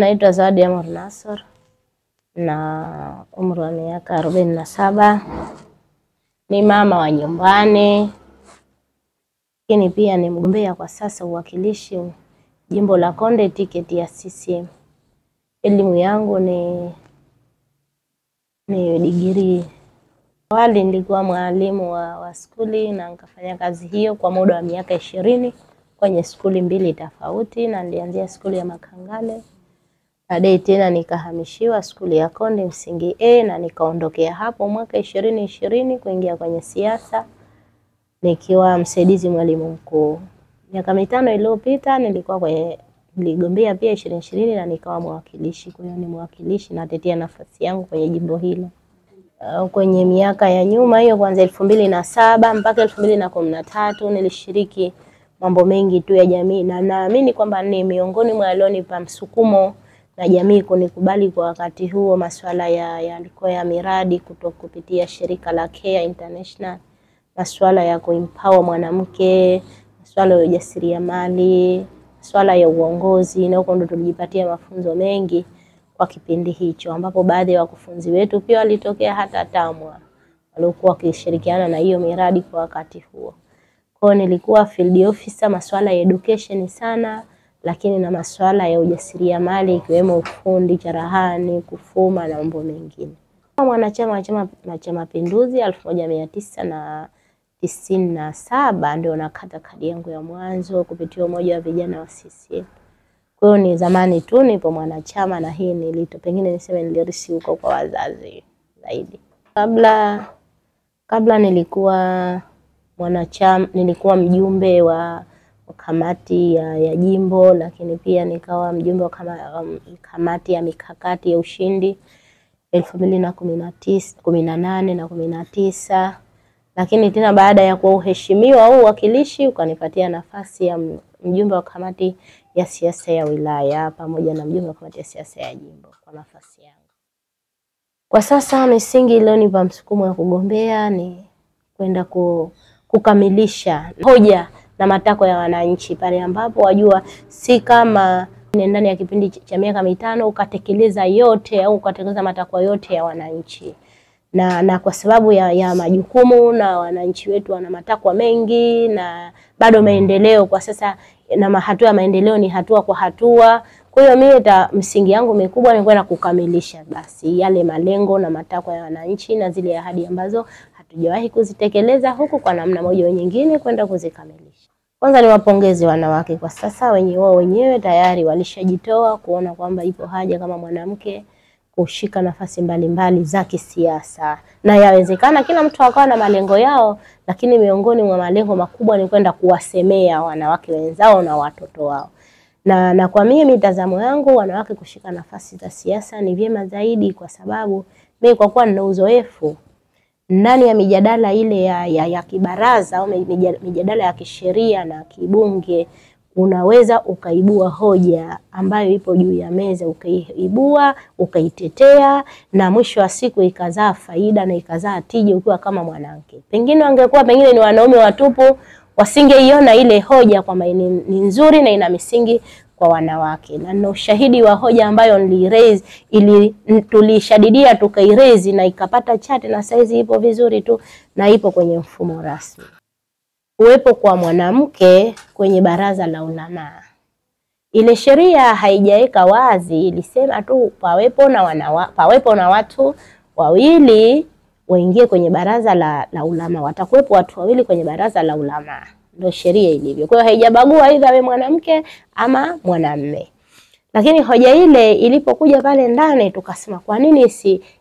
Naitwa Zawadi Amor Nasor na umri wa miaka 47. Ni mama wa nyumbani, lakini pia ni mgombea kwa sasa uwakilishi jimbo la Konde, tiketi ya CCM. Elimu yangu ni degree. Awali nilikuwa mwalimu wa skuli na nikafanya kazi hiyo kwa muda wa miaka 20 kwenye skuli 2 tofauti, na nilianzia skuli ya Makangale. Baadaye tena nikahamishiwa skuli ya Konde msingi A, na nikaondokea hapo mwaka 2020 kuingia kwenye siasa nikiwa msaidizi mwalimu mkuu. Miaka 5 iliyopita niligombea pia 2020 na nikawa mwakilishi. Kwa hiyo ni mwakilishi, natetea nafasi yangu kwenye jimbo hilo. Kwenye miaka ya nyuma hiyo, kuanzia 2007 mpaka 2013 nilishiriki mambo mengi tu ya jamii, na naamini kwamba ni miongoni mwa walionipa msukumo na jamii kunikubali kwa wakati huo masuala yalikuwa ya miradi kupitia shirika la Care International, masuala ya kuempower mwanamke, masuala ya ujasiriamali, masuala ya uongozi, na huko ndo tulijipatia mafunzo mengi kwa kipindi hicho, ambapo baadhi ya wakufunzi wetu pia walitokea hata TAMWA walikuwa wakishirikiana na hiyo miradi kwa wakati huo. Kwa nilikuwa field officer masuala ya education sana, lakini na masuala ya ujasiriamali ikiwemo ufundi, cherehani, kufuma na mambo mengine. Mwanachama wa Chama cha Mapinduzi 1997 ndio nakata kadi yangu ya mwanzo kupitia umoja wa vijana wa CCM. Kwa hiyo ni zamani tu nipo mwanachama, na hii pengine niseme nilirisi huko kwa wazazi zaidi. Kabla nilikuwa mwanachama, nilikuwa mjumbe wa kamati ya jimbo, lakini pia nikawa mjumbe wa kamati ya mikakati ya ushindi 2018 na 19. Lakini tena baada ya kuheshimiwa au uwakilishi ukanipatia nafasi ya mjumbe wa kamati ya siasa ya wilaya pamoja na mjumbe wa kamati ya siasa ya jimbo kwa nafasi yangu. Kwa sasa misingi iliyonipa msukumo wa kugombea ni kwenda kukamilisha hoja na matakwa ya wananchi, pale ambapo wajua si kama ndani ya kipindi cha miaka 5 ukatekeleza yote au ukatekeleza matakwa yote ya wananchi, na kwa sababu ya majukumu na wananchi wetu wana matakwa mengi, na bado maendeleo kwa sasa, na hatua ya maendeleo ni hatua kwa hatua. Kwa hiyo mimi msingi yangu mikubwa ni kwenda kukamilisha basi yale malengo na matakwa ya wananchi na zile ahadi ambazo hatujawahi kuzitekeleza huku kwa namna moja au nyingine kwenda kuzikamilisha. Kwanza ni wapongeze wanawake kwa sasa, wenyewe tayari walishajitoa kuona kwamba ipo haja kama mwanamke kushika nafasi mbalimbali za kisiasa, na yawezekana kila mtu akawa na malengo yao, lakini miongoni mwa malengo makubwa ni kwenda kuwasemea wanawake wenzao na watoto wao. Na kwa mimi mitazamo yangu, wanawake kushika nafasi za siasa ni vyema zaidi, kwa sababu mimi kwa kuwa nina uzoefu ndani ya mijadala ile ya kibaraza au mijadala ya kisheria na kibunge, unaweza ukaibua hoja ambayo ipo juu ya meza, ukaibua, ukaitetea, na mwisho wa siku ikazaa faida na ikazaa tija ukiwa kama mwanamke. Pengine ni wanaume watupu wasingeiona ile hoja kwamba ni nzuri na ina misingi kwa wanawake. Na ushahidi wa hoja ambayo niliraise, tulishadidia tukairaise na ikapata chati, na saizi ipo vizuri tu na ipo kwenye mfumo rasmi. Uwepo kwa mwanamke kwenye baraza la ulama, ile sheria haijaweka wazi, ilisema tu pawepo na watu 2 waingie kwenye baraza la ulama, watakuwepo watu 2 kwenye baraza la ulama, ndio sheria ilivyo. Kwa hiyo haijabagua aidha wewe mwanamke ama mwanamume. Lakini hoja ile ilipokuja pale ndani, tukasema kwa nini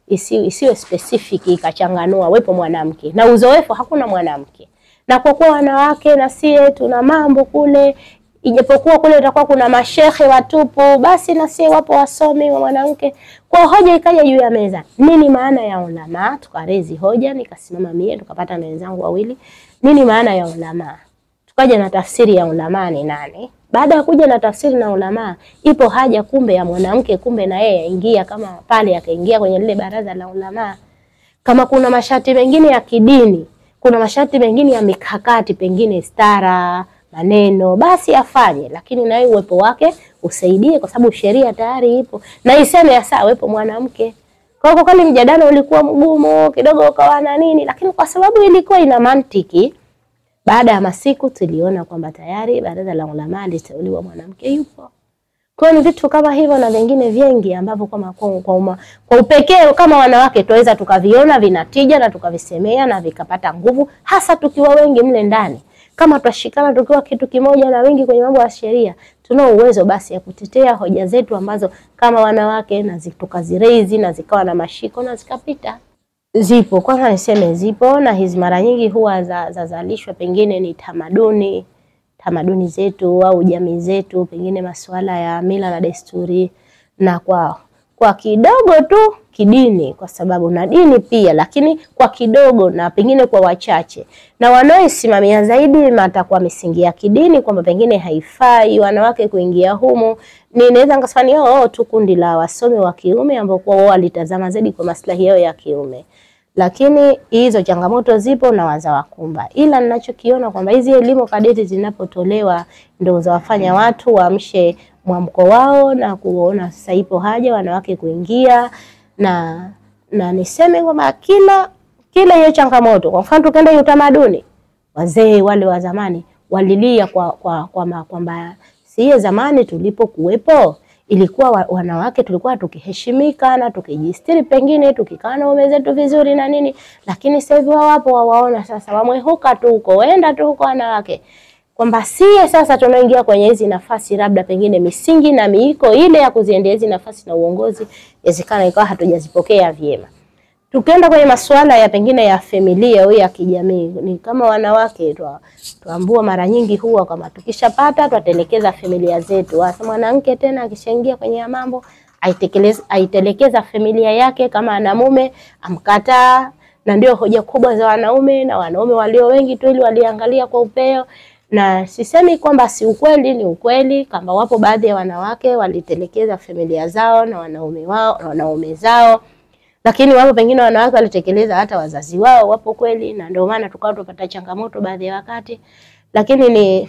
isiwe specific, ikachanganua wepo mwanamke na uzoefu hakuna mwanamke, na kwa kuwa wanawake na sie tuna mambo kule, ijapokuwa kule itakuwa kuna mashehe watupu, basi na sie wapo wasomi wa mwanamke. Kwa hoja ikaja juu ya meza, nini maana ya ulama? Tukarezi hoja, nikasimama mie, tukapata na wenzangu 2, nini maana ya ulama? Tukaja na tafsiri ya ulama ni nani. Baada ya kuja na tafsiri na ulama, ipo haja kumbe ya mwanamke, kumbe na yeye aingia kama pale, akaingia kwenye lile baraza la ulama. Kama kuna masharti mengine ya kidini, kuna masharti mengine ya mikakati, pengine stara, maneno, basi afanye, lakini naye uwepo wake usaidie, kwa sababu sheria tayari ipo na iseme hasa uwepo mwanamke. Kwa kweli mjadala ulikuwa mgumu kidogo, ukawa na nini, lakini kwa sababu ilikuwa ina mantiki, baada ya masiku tuliona kwamba tayari baraza la ulama liteuliwa mwanamke yupo. Kwa ni vitu kama hivyo na vingine vingi ambavyo kwa upekee kama wanawake tuweza tukaviona vinatija na tukavisemea na vikapata nguvu, hasa tukiwa wengi mle ndani. Kama tutashikana tukiwa kitu kimoja na wengi kwenye mambo ya sheria, tunao uwezo basi ya kutetea hoja zetu ambazo kama wanawake na tukaziraise na zikawa na mashiko na zikapita. Zipo, kwanza niseme zipo, na hizi mara nyingi huwa zazalishwa pengine ni tamaduni zetu au jamii zetu, pengine masuala ya mila na desturi, na kwa kidogo tu kidini, kwa sababu na dini pia, lakini kwa kidogo na pengine kwa wachache. Na wanaoisimamia zaidi matakuwa misingi ya kidini, kwamba pengine haifai wanawake kuingia humo. Ninaweza ngasema tu kundi la wasomi wa kiume ambao kwa wao walitazama zaidi kwa maslahi yao ya kiume. Lakini hizo changamoto zipo na wazawakumba. Ila ninachokiona kwamba hizi elimu kadiri zinapotolewa ndio zawafanya watu waamshe mwamko wao na kuona sasa ipo haja wanawake kuingia, na niseme kwamba kila hiyo changamoto, kwa mfano tukaenda utamaduni, wazee wale wa zamani walilia kwamba si zamani tulipokuwepo ilikuwa wanawake tulikuwa tukiheshimika na tukijistiri, pengine tukikaa na waume zetu vizuri na nini, lakini sasa hivi wapo waona sasa wamwehuka tu huko, wenda tu huko wanawake, kwamba sie sasa tunaingia kwenye hizi nafasi, labda pengine misingi na miiko ile ya kuziendea hizi nafasi na uongozi yazikana ikawa hatujazipokea vyema. Tukienda kwenye masuala ya pengine ya familia au ya kijamii, ni kama wanawake tuambua mara nyingi huwa kama tukishapata tuatelekeza familia zetu. Hasa mwanamke tena akishaingia kwenye mambo aitelekeza familia yake, kama ana mume amkataa, na ndio hoja kubwa za wanaume, na wanaume walio wengi tu ili waliangalia kwa upeo. Na sisemi kwamba si ukweli, ni ukweli kama wapo baadhi ya wanawake walitelekeza familia zao na wanaume wao na wanaume zao, lakini wapo pengine wanawake walitekeleza hata wazazi wao, wapo kweli, na ndio maana tukao tupata changamoto baadhi ya wakati. Lakini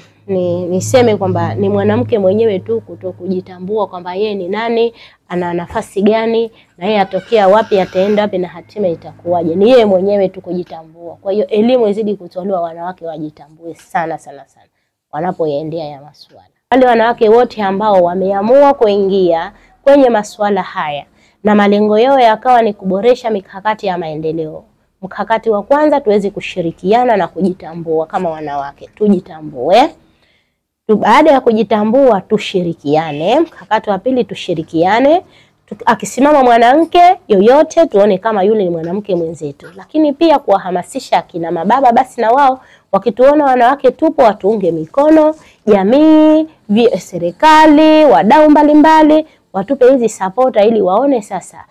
niseme kwamba ni mwanamke mwenyewe tu kutokujitambua kwamba yeye ni nani, ana nafasi gani, na yeye atokea wapi, ataenda wapi, na hatima itakuwaje. Ni yeye mwenyewe tu kujitambua. Kwa hiyo elimu izidi kutolewa, wanawake wajitambue sana wanapoendea ya masuala. Wale wanawake wote ambao wameamua kuingia kwenye masuala haya na malengo yao yakawa ni kuboresha mikakati ya maendeleo. Mkakati wa kwanza tuweze kushirikiana na kujitambua kama wanawake. Tujitambue. Baada ya kujitambua tushirikiane. Mkakati wa pili tushirikiane. Akisimama mwanamke yoyote tuone kama yule ni mwanamke mwenzetu. Lakini pia kuwahamasisha akina mababa basi na wao wakituona wanawake tupo watuunge mikono, jamii, serikali, wadau mbalimbali watupe hizi supporta ili waone sasa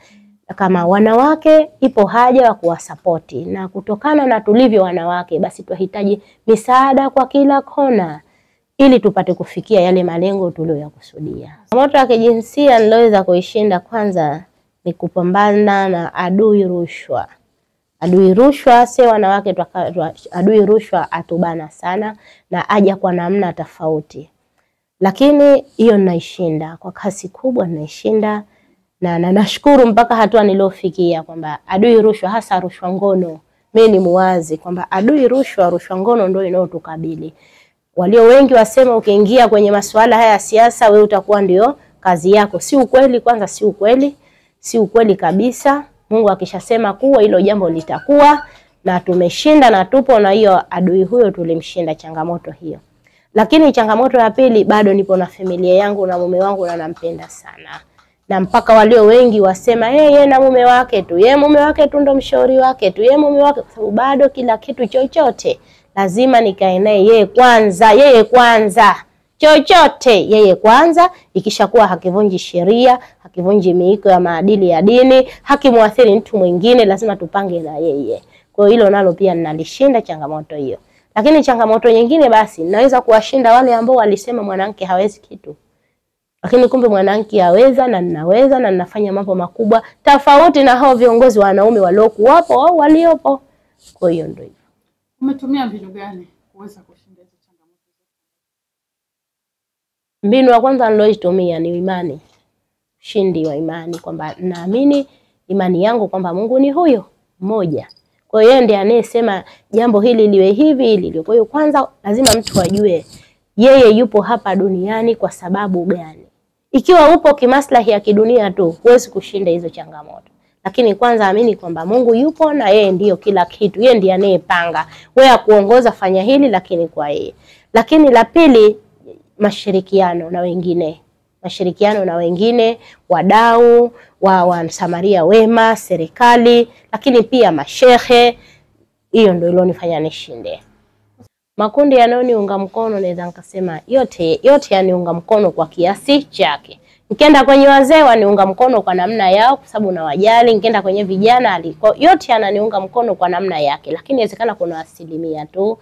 kama wanawake ipo haja ya kuwasapoti, na kutokana na tulivyo wanawake basi tunahitaji misaada kwa kila kona ili tupate kufikia yale malengo tuliyokusudia. Changamoto ya kijinsia niloweza kuishinda kwanza ni kupambana na adui rushwa. Adui rushwa si wanawake adui rushwa atubana sana na aja kwa namna tofauti. Lakini hiyo naishinda kwa kasi kubwa, naishinda na nashukuru mpaka hatua nilofikia kwamba adui rushwa, hasa rushwa ngono, mimi ni muwazi kwamba adui rushwa ngono ndio inayotukabili. Walio wengi wasema ukiingia kwenye masuala haya ya siasa wewe utakuwa ndio kazi yako. Si ukweli, kwanza si ukweli kabisa. Mungu akishasema kuwa hilo jambo litakuwa, na tumeshinda na tupo na hiyo adui huyo tulimshinda changamoto hiyo. Lakini changamoto ya pili, bado nipo na familia yangu na mume wangu na nampenda sana. Na mpaka walio wengi wasema yeye na mume wake tu, yeye mume wake tu ndo mshauri wake tu, yeye mume wake, kwa sababu bado kila kitu chochote lazima nikae naye yeye kwanza. Chochote yeye kwanza, ikishakuwa hakivunji sheria, hakivunji miiko ya maadili ya dini, hakimuathiri mtu mwingine, lazima tupange na yeye. Kwa hilo nalo pia ninalishinda changamoto hiyo. Lakini changamoto nyingine basi naweza kuwashinda wale ambao walisema mwanamke hawezi kitu. Lakini kumbe mwanamke aweza na ninaweza na ninafanya mambo makubwa tofauti na hao viongozi wanaume waliokuwapo au waliopo. Kwa hiyo ndio hivyo. Umetumia mbinu gani kuweza kushinda hizo changamoto? Mbinu ya kwanza niloitumia ni imani. Ushindi wa imani, kwamba naamini imani yangu kwamba Mungu ni huyo mmoja. Kwa hiyo ndiye anayesema jambo hili liwe hivi ili. Kwa hiyo kwanza lazima mtu ajue yeye yupo hapa duniani kwa sababu gani. Ikiwa upo kimaslahi ya kidunia tu, huwezi kushinda hizo changamoto. Lakini kwanza amini kwamba Mungu yupo na yeye ndiyo kila kitu. Yeye ndiye anayepanga. Wewe akuongoza fanya hili lakini kwa yeye. Lakini la pili, mashirikiano na wengine. Mashirikiano na wengine, wadau, Wasamaria wema, serikali, lakini pia mashehe. Hiyo ndio ilonifanya nishinde. Makundi yanayoniunga mkono naweza nikasema yote yaniunga mkono kwa kiasi chake. Nikienda kwenye wazee waniunga mkono kwa namna yao kwa sababu nawajali. Nikienda kwenye vijana yote yananiunga mkono kwa namna yake, lakini inawezekana kuna asilimia tu.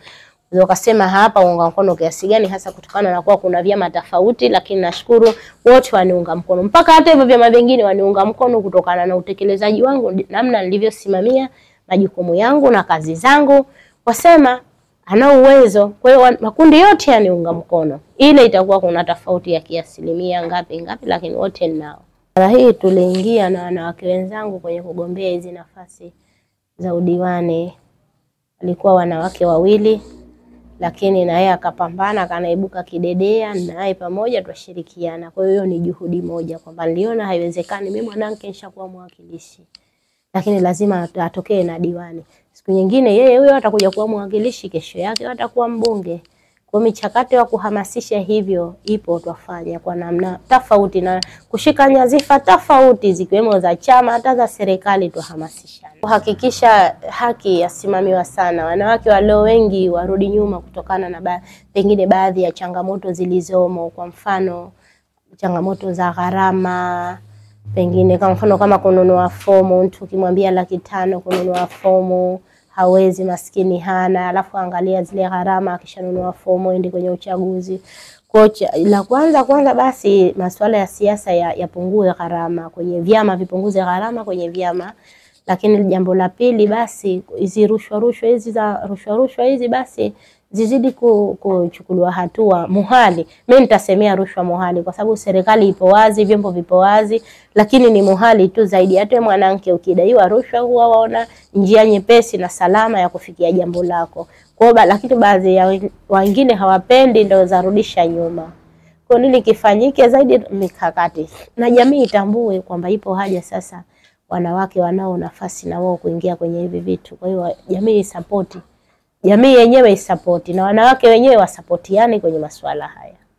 Ukasema hapa unga mkono kiasi gani, hasa kutokana na kuwa kuna vyama tofauti, lakini nashukuru wote waniunga mkono. Mpaka hata hivyo vyama vingine waniunga mkono kutokana na utekelezaji wangu, namna nilivyosimamia majukumu yangu na kazi zangu. Wasema ana uwezo. Kwa hiyo makundi yote yaniunga mkono. Ile itakuwa kuna tofauti ya kiasilimia ngapi, lakini wote ninao. Mara hii tuliingia na wanawake wenzangu kwenye kugombea hizi nafasi za udiwani. Walikuwa wanawake wawili, lakini na yeye akapambana, kanaibuka kidedea, naye pamoja tushirikiana. Kwa hiyo ni juhudi moja kwamba niliona haiwezekani mimi mwanamke nishakuwa mwakilishi, lakini lazima atokee na diwani. Siku nyingine yeye huyo atakuja kuwa mwakilishi, kesho yake atakuwa mbunge. Kwa michakato ya kuhamasisha hivyo ipo, twafanya kwa namna tofauti na kushika nyadhifa tofauti zikiwemo za chama hata za serikali, tuhamasishane. Kuhakikisha haki yasimamiwa sana. Wanawake walio wengi warudi nyuma kutokana na pengine baadhi ya changamoto zilizomo, kwa mfano changamoto za gharama. Pengine kama mfano kama kununua fomu, mtu ukimwambia 500,000 kununua fomu hawezi, maskini hana. Alafu angalia zile gharama akishanunua fomu ende kwenye uchaguzi. Kocha la kwanza basi masuala ya siasa yapungue gharama kwenye vyama, vipunguze gharama kwenye vyama. Lakini jambo la pili basi hizi rushwa hizi basi zizidi kuchukuliwa hatua muhali. Mimi nitasemea rushwa muhali kwa sababu serikali ipo wazi, vyombo vipo wazi, lakini ni muhali tu zaidi. Hata mwanamke ukidaiwa rushwa huwa waona njia nyepesi na salama ya kufikia jambo lako. Kwa lakini baadhi ya wengine hawapendi, ndio zarudisha nyuma. Kwa nini kifanyike zaidi mikakati na jamii itambue kwamba ipo haja sasa wanawake wanao nafasi na wao kuingia kwenye hivi vitu. Kwa hiyo jamii support, jamii yenyewe support na wanawake wenyewe wasapotiane kwenye masuala haya.